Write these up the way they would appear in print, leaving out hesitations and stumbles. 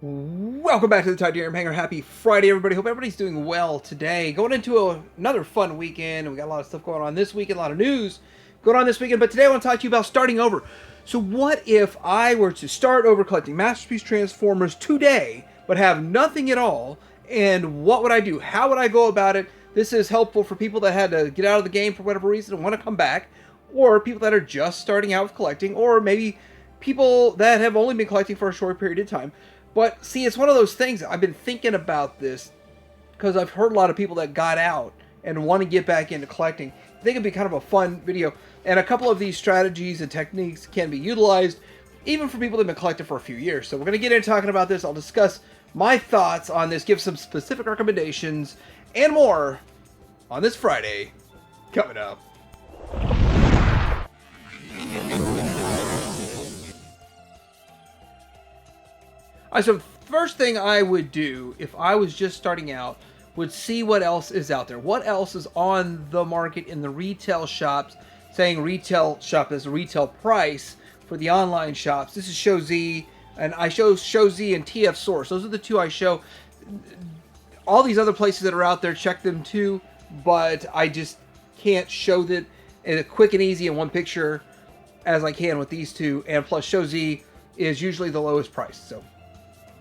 Welcome back to the Titanium Hanger. Happy Friday, everybody. Hope everybody's doing well today. Going into another fun weekend. We got a lot of stuff going on this weekend, a lot of news going on this weekend. But today I want to talk to you about starting over. So what if I were to start over collecting Masterpiece Transformers today, but have nothing at all? And what would I do? How would I go about it? This is helpful for people that had to get out of the game for whatever reason and want to come back, or people that are just starting out with collecting, or maybe people that have only been collecting for a short period of time. But see, it's one of those things. I've been thinking about this because I've heard a lot of people that got out and want to get back into collecting. I think it'd be kind of a fun video. And a couple of these strategies and techniques can be utilized even for people that have been collecting for a few years. So we're going to get into talking about this. I'll discuss my thoughts on this, give some specific recommendations, and more on this Friday coming up. Alright, so first thing I would do if I was just starting out would see what else is out there. What else is on the market in the retail shops, saying retail shop as a retail price for the online shops. This is Show Z, and I show Z and TF Source. Those are the two I show. All these other places that are out there, check them too, but I just can't show that in a quick and easy in one picture as I can with these two, and plus Show Z is usually the lowest price. So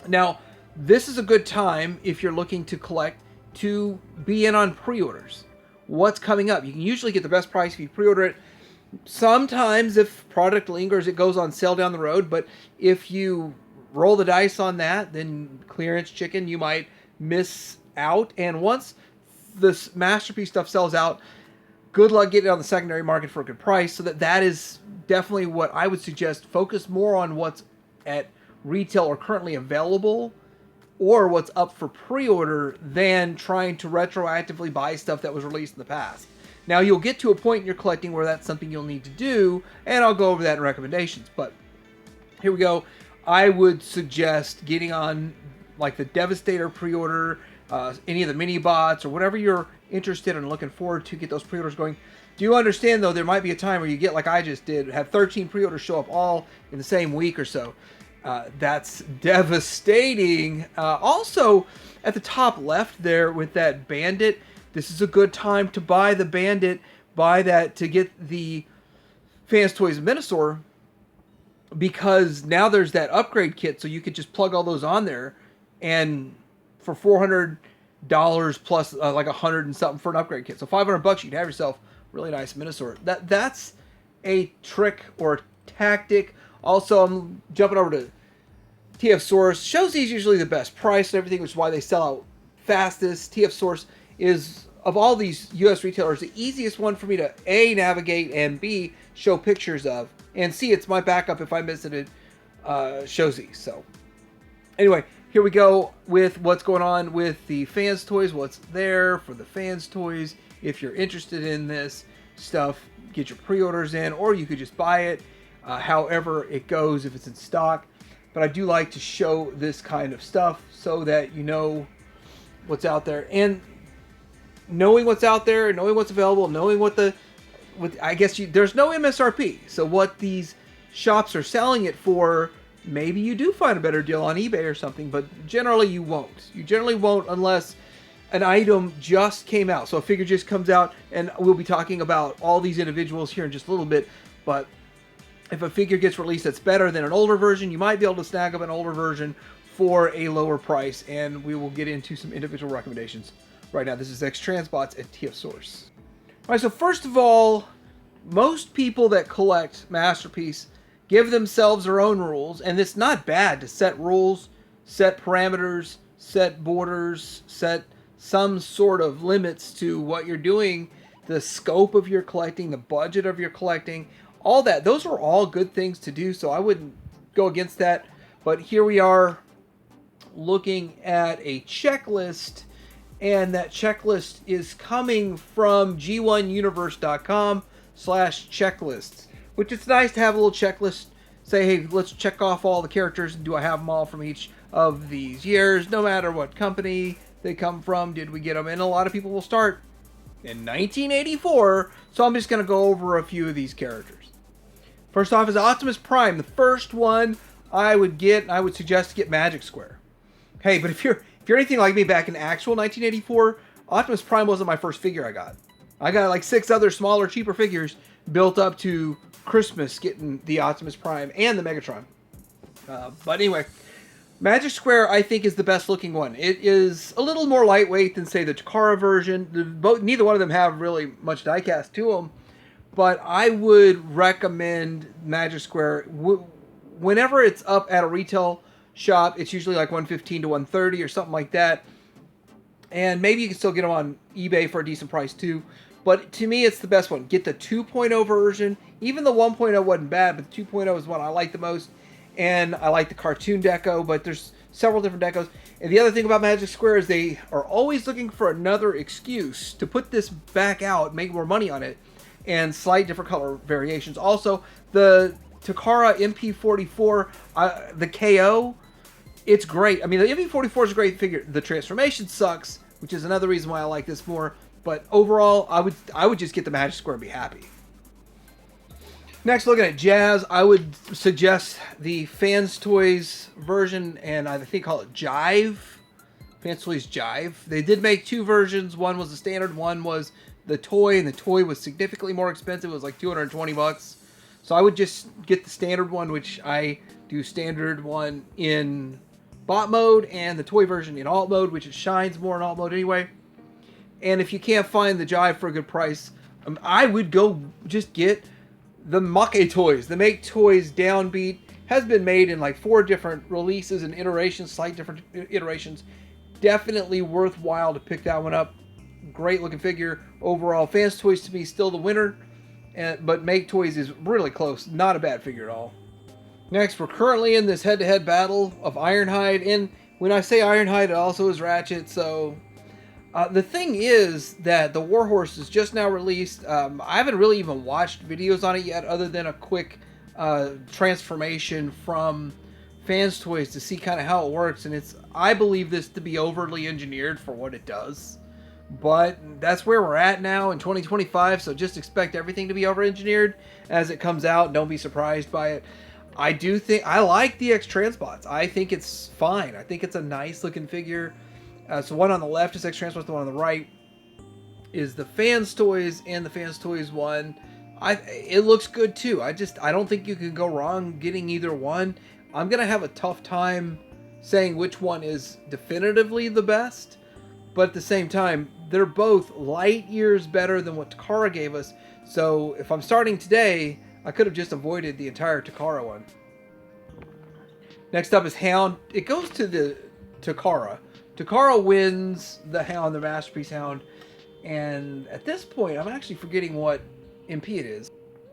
now, this is a good time if you're looking to collect to be in on pre-orders. What's coming up? You can usually get the best price if you pre-order it. Sometimes if product lingers, it goes on sale down the road, but if you roll the dice on that, then clearance chicken, you might miss out. And once this Masterpiece stuff sells out, good luck getting it on the secondary market for a good price. So that is definitely what I would suggest. Focus more on what's at retail or currently available, or what's up for pre-order, than trying to retroactively buy stuff that was released in the past. Now, you'll get to a point in your collecting where that's something you'll need to do, and I'll go over that in recommendations. But here we go. I would suggest getting on like the Devastator pre-order, any of the mini bots, or whatever you're interested in, looking forward to get those pre-orders going. Do you understand, though, there might be a time where you get, like I just did, have 13 pre-orders show up all in the same week or so. That's devastating. Also, at the top left there with that Bandit, this is a good time to buy the Bandit. Buy that to get the Fans Toys Minosaur, because now there's that upgrade kit, so you could just plug all those on there, and for $400 plus like $100 and something for an upgrade kit, so $500 you'd have yourself a really nice Minosaur. That's a trick or a tactic. Also, I'm jumping over to TF Source. Show Z is usually the best price and everything, which is why they sell out fastest. TF Source is, of all these U.S. retailers, the easiest one for me to A, navigate, and B, show pictures of. And C, it's my backup if I visited Show Z. So, anyway, here we go with what's going on with the Fans Toys. What's there for the Fans Toys. If you're interested in this stuff, get your pre-orders in, or you could just buy it. However it goes, if it's in stock. But I do like to show this kind of stuff so that you know what's out there. And knowing what's out there, knowing what's available, knowing I guess there's no MSRP. So what these shops are selling it for, maybe you do find a better deal on eBay or something, but generally you won't. You generally won't unless an item just came out. So a figure just comes out, and we'll be talking about all these individuals here in just a little bit, but if a figure gets released that's better than an older version, you might be able to snag up an older version for a lower price, and we will get into some individual recommendations right now. This is X-Transbots at TF Source. All right, so first of all, most people that collect Masterpiece give themselves their own rules, and it's not bad to set rules, set parameters, set borders, set some sort of limits to what you're doing, the scope of your collecting, the budget of your collecting, all that. Those are all good things to do, so I wouldn't go against that. But here we are looking at a checklist, and that checklist is coming from g1universe.com/checklists, which is nice to have a little checklist. Say, hey, let's check off all the characters, and do I have them all from each of these years, no matter what company they come from. Did we get them? And a lot of people will start in 1984, so I'm just going to go over a few of these characters. First off is Optimus Prime. The first one I would suggest to get Magic Square. Hey, but if you're anything like me back in actual 1984, Optimus Prime wasn't my first figure I got. I got like 6 other smaller, cheaper figures built up to Christmas getting the Optimus Prime and the Megatron. But anyway, Magic Square I think is the best looking one. It is a little more lightweight than say the Takara version. Neither one of them have really much diecast to them, but I would recommend Magic Square. Whenever it's up at a retail shop, it's usually like $115 to $130 or something like that. And maybe you can still get them on eBay for a decent price too. But to me, it's the best one. Get the 2.0 version. Even the 1.0 wasn't bad, but the 2.0 is one I like the most. And I like the cartoon deco, but there's several different decos. And the other thing about Magic Square is they are always looking for another excuse to put this back out, make more money on it, and slight different color variations. Also, the Takara MP44, the KO, it's great. I mean, the MP44 is a great figure. The transformation sucks, which is another reason why I like this more. But overall, I would just get the Magic Square and be happy. Next, looking at Jazz, I would suggest the Fans Toys version, and I think call it Jive. Fans Toys Jive. They did make 2 versions. One was the standard, one was the toy, and the toy was significantly more expensive. It was like $220. So I would just get the standard one, which I do standard one in bot mode, and the toy version in alt mode, which it shines more in alt mode anyway. And if you can't find the Jive for a good price, I would go just get the Make toys. The Make toys Downbeat has been made in like 4 different releases and iterations, slight different iterations. Definitely worthwhile to pick that one up. Great looking figure. Overall, Fans Toys to me still the winner, but Make Toys is really close. Not a bad figure at all. Next, we're currently in this head-to-head battle of Ironhide, and when I say Ironhide, it also is Ratchet, so... the thing is that the Warhorse is just now released. I haven't really even watched videos on it yet other than a quick transformation from Fans Toys to see kind of how it works. And I believe this to be overly engineered for what it does. But that's where we're at now in 2025, so just expect everything to be over-engineered as it comes out. Don't be surprised by it. I do think... I like the X-Transbots. I think it's fine. I think it's a nice-looking figure. So one on the left is X-Transbots, the one on the right is the Fans Toys, and the Fans Toys one, it looks good too. I don't think you can go wrong getting either one. I'm going to have a tough time saying which one is definitively the best, but at the same time, they're both light years better than what Takara gave us. So if I'm starting today, I could have just avoided the entire Takara one. Next up is Hound. It goes to the Takara. Takara wins the Hound, the Masterpiece Hound, and at this point, I'm actually forgetting what MP it is.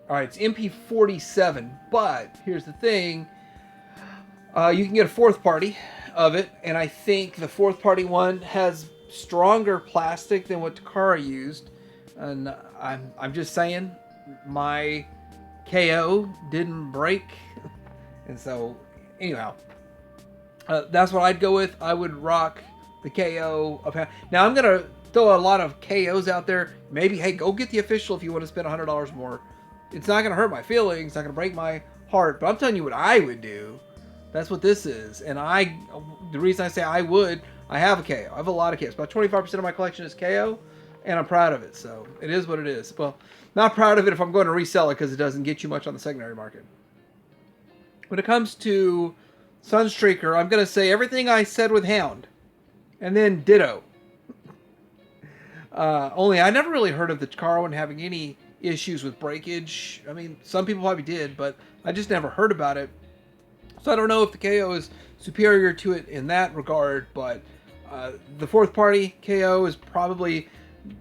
Alright, it's MP47, but here's the thing. You can get a 4th party of it, and I think the 4th party one has stronger plastic than what Takara used, and I'm just saying, my KO didn't break, and so, anyhow. That's what I'd go with. I would rock the KO of Hound. Now, I'm going to throw a lot of KOs out there. Maybe, hey, go get the official if you want to spend $100 more. It's not going to hurt my feelings. It's not going to break my heart. But I'm telling you what I would do. That's what this is. And the reason I say I would, I have a KO. I have a lot of KOs. About 25% of my collection is KO. And I'm proud of it. So it is what it is. Well, not proud of it if I'm going to resell it because it doesn't get you much on the secondary market. When it comes to Sunstreaker, I'm going to say everything I said with Hound. And then ditto. Only I never really heard of the Takara one having any issues with breakage. I mean, some people probably did, but I just never heard about it. So I don't know if the KO is superior to it in that regard, but the 4th party KO is probably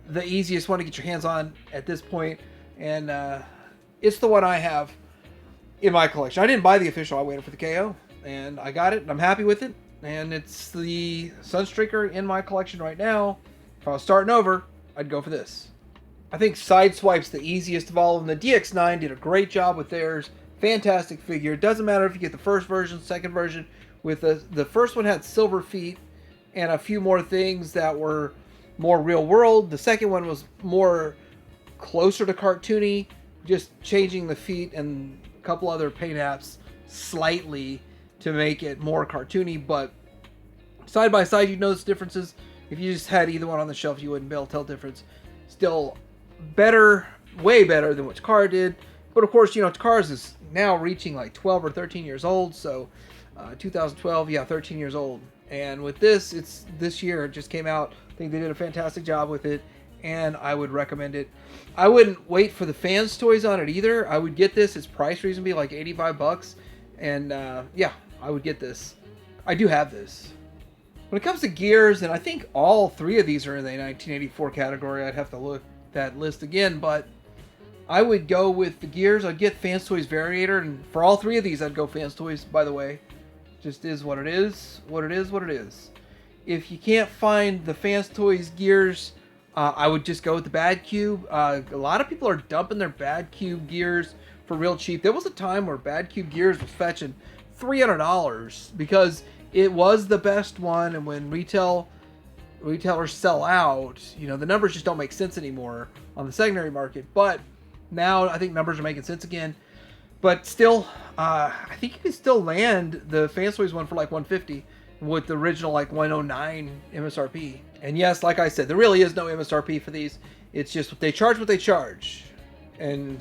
the easiest one to get your hands on at this point. And it's the one I have in my collection. I didn't buy the official. I waited for the KO. And I got it, and I'm happy with it. And it's the Sunstreaker in my collection right now. If I was starting over, I'd go for this. I think Sideswipe's the easiest of all of them. The DX9 did a great job with theirs. Fantastic figure. It doesn't matter if you get the first version, second version. With the first one had silver feet and a few more things that were more real world. The second one was more closer to cartoony, just changing the feet and a couple other paint apps slightly to make it more cartoony, but Side by side, you'd notice differences. If you just had either one on the shelf, you wouldn't be able to tell the difference. Still better, way better than what Takara did. But of course, you know, Takara's is now reaching like 12 or 13 years old. So 2012, yeah, 13 years old. And with this, it's this year. It just came out. I think they did a fantastic job with it, and I would recommend it. I wouldn't wait for the fans' toys on it either. I would get this. It's priced reasonably, like $85, and yeah, I would get this. I do have this. When it comes to gears, and I think all three of these are in the 1984 category. I'd have to look at that list again, but I would go with the gears. I'd get Fans Toys Variator, and for all three of these, I'd go Fans Toys, by the way. Just is what it is, what it is, what it is. If you can't find the Fans Toys gears, I would just go with the Bad Cube. A lot of people are dumping their Bad Cube gears for real cheap. There was a time where Bad Cube gears was fetching $300 because it was the best one, and when retailers sell out, you know, the numbers just don't make sense anymore on the secondary market. But now I think numbers are making sense again. But still, I think you can still land the Fans Toys one for like $150 with the original like $109 MSRP. And yes, like I said, there really is no MSRP for these. It's just what they charge, and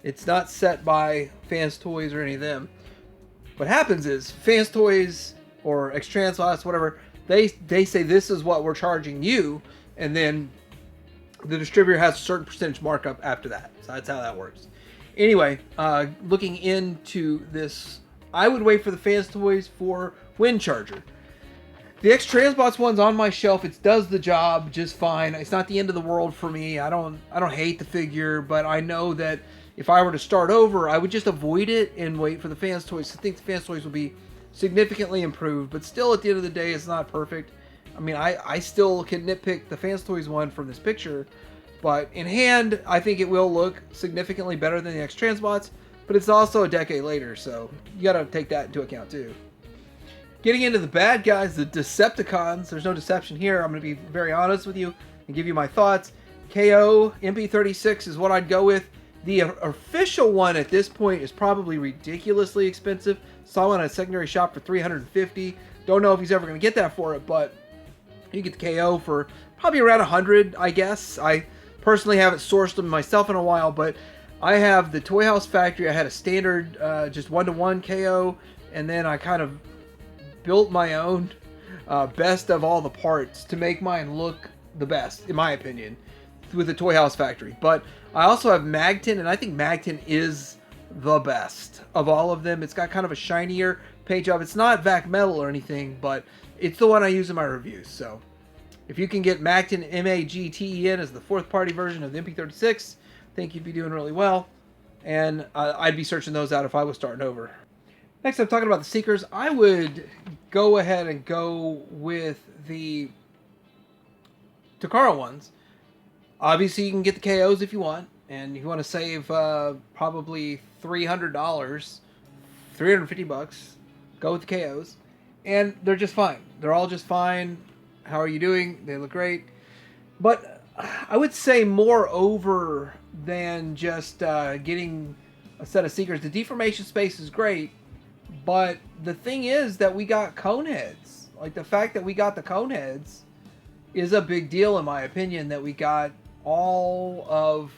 it's not set by Fans Toys or any of them. What happens is Fans Toys or X-Translots, whatever, they say this is what we're charging you, and then the distributor has a certain percentage markup after that. So that's how that works. Anyway, looking into this, I would wait for the Fans Toys for Wind Charger. The X-Transbots one's on my shelf. It does the job just fine. It's not the end of the world for me. I don't hate the figure, but I know that if I were to start over, I would just avoid it and wait for the Fans Toys. I think the Fans Toys will be significantly improved, but still at the end of the day, it's not perfect. I mean, I still can nitpick the Fans Toys one from this picture, but in hand, I think it will look significantly better than the X-Transbots, but it's also a decade later, so you gotta take that into account too. Getting into the bad guys, the Decepticons, there's no deception here. I'm gonna be very honest with you and give you my thoughts. KO MP36 is what I'd go with. The official one at this point is probably ridiculously expensive. Saw one at a secondary shop for $350. Don't know if he's ever gonna get that for it, but you get the KO for probably around $100, I guess. I personally haven't sourced them myself in a while, but I have the Toy House Factory. I had a standard just 1-to-1 KO, and then I kind of built my own best of all the parts to make mine look the best, in my opinion, with the Toy House Factory. But I also have Magtin, and I think Magtin is the best of all of them. It's got kind of a shinier paint job. It's not Vac Metal or anything, but it's the one I use in my reviews. So if you can get Magtin, M-A-G-T-E-N, as the fourth party version of the MP36, I think you'd be doing really well. And I'd be searching those out if I was starting over. Next, I'm talking about the Seekers. I would go ahead and go with the Takara ones. Obviously, you can get the KOs if you want. And if you want to save probably $300, $350, go with the KOs. And they're just fine. They're all just fine. How are you doing? They look great. But I would say more over than just getting a set of Seekers. The deformation space is great. But the thing is that we got cone heads. Like, the fact that we got the cone heads is a big deal, in my opinion, that we got all of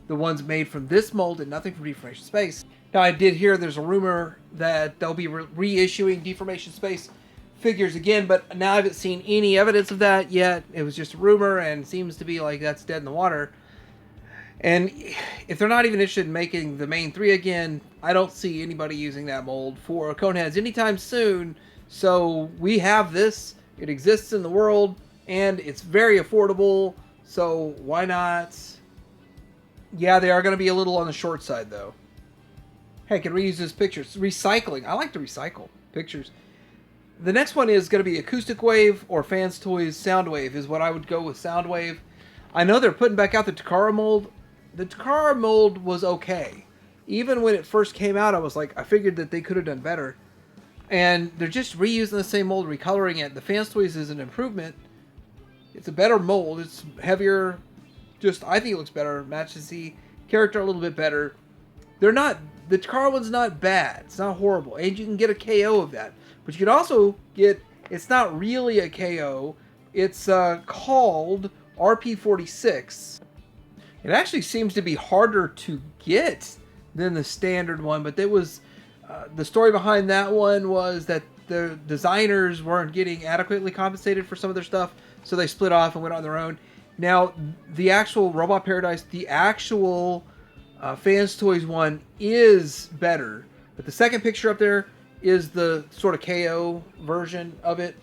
the ones made from this mold and nothing from deformation space. Now, I did hear there's a rumor that they'll be reissuing deformation space figures again, but now I haven't seen any evidence of that yet. It was just a rumor, and seems to be like that's dead in the water. And if they're not even interested in making the main three again, I don't see anybody using that mold for Coneheads anytime soon. So we have this. It exists in the world, and it's very affordable. So why not? Yeah, they are going to be a little on the short side, though. Heck, it reuses pictures. Recycling. I like to recycle pictures. The next one is going to be Acoustic Wave or Fans Toys Soundwave is what I would go with. Soundwave. I know they're putting back out the Takara mold. The Takara mold was okay. Even when it first came out, I was like, I figured that they could have done better. And they're just reusing the same mold, recoloring it. The Fans Toys is an improvement. It's a better mold. It's heavier. Just, I think it looks better. Matches the character a little bit better. They're not, the Takara one's not bad. It's not horrible. And you can get a KO of that. But you can also get It's not really a KO. It's called RP46. It actually seems to be harder to get than the standard one, but it was the story behind that one was that the designers weren't getting adequately compensated for some of their stuff, so they split off and went on their own. Now, the actual Robot Paradise, the actual Fans Toys one is better, but the second picture up there is the sort of KO version of it,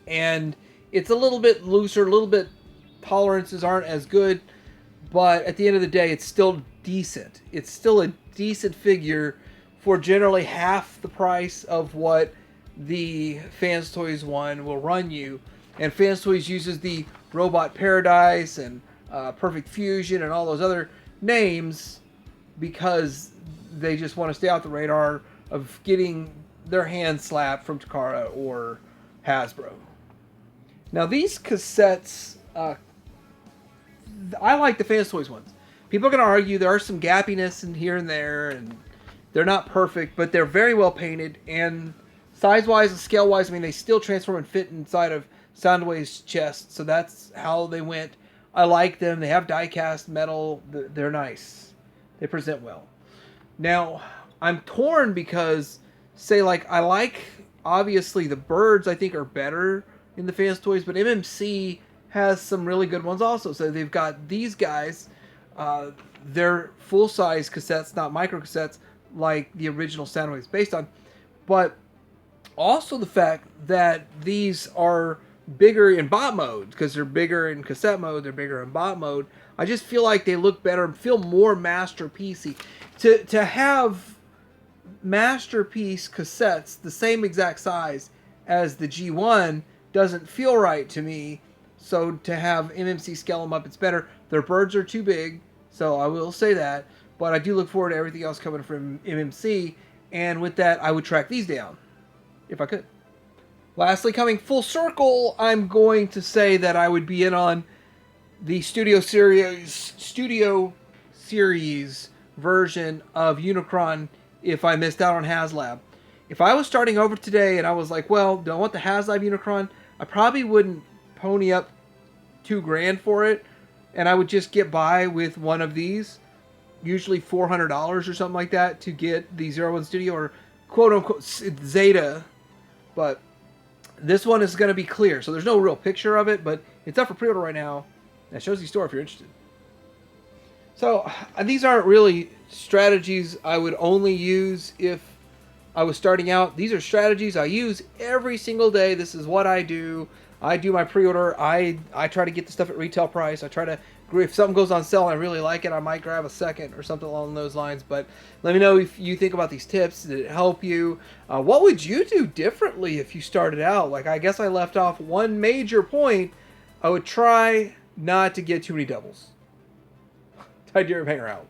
and it's a little bit looser, a little bit tolerances aren't as good, but at the end of the day, it's still decent. It's still a decent figure for generally half the price of what the Fans Toys one will run you. And Fans Toys uses the Robot Paradise and Perfect Fusion and all those other names because they just want to stay off the radar of getting their hand slapped from Takara or Hasbro. Now these cassettes, I like the Fans Toys ones. People are going to argue there are some gappiness in here and there, and they're not perfect, but they're very well painted, and size-wise and scale-wise, I mean, they still transform and fit inside of Soundwave's chest, so that's how they went. I like them. They have die-cast metal. They're nice. They present well. Now, I'm torn because, say, like, I like, obviously, the birds, I think, are better in the Fans Toys, but MMC has some really good ones also. So they've got these guys. They're full-size cassettes, not micro cassettes, like the original Soundwave is based on. But also the fact that these are bigger in bot mode, because they're bigger in cassette mode, they're bigger in bot mode. I just feel like they look better and feel more masterpiecey. To have masterpiece cassettes the same exact size as the G1 doesn't feel right to me. So to have MMC scale them up, it's better. Their birds are too big, so I will say that. But I do look forward to everything else coming from MMC. And with that, I would track these down, if I could. Lastly, coming full circle, I'm going to say that I would be in on the Studio Series version of Unicron if I missed out on HasLab. If I was starting over today and I was like, well, do I want the HasLab Unicron? I probably wouldn't pony up $2,000 for it, and I would just get by with one of these, usually $400 or something like that, to get the 01 Studio or quote-unquote Zeta. But this one is going to be clear, so there's no real picture of it, but it's up for pre-order right now. That shows the store if you're interested. So these aren't really strategies I would only use if I was starting out. These are strategies I use every single day. This is what I do. I do my pre-order. I try to get the stuff at retail price. I try to, if something goes on sale and I really like it, I might grab a second or something along those lines. But let me know if you think about these tips. Did it help you? What would you do differently if you started out? Like, I guess I left off one major point. I would try not to get too many doubles. Ty Deer, hang around.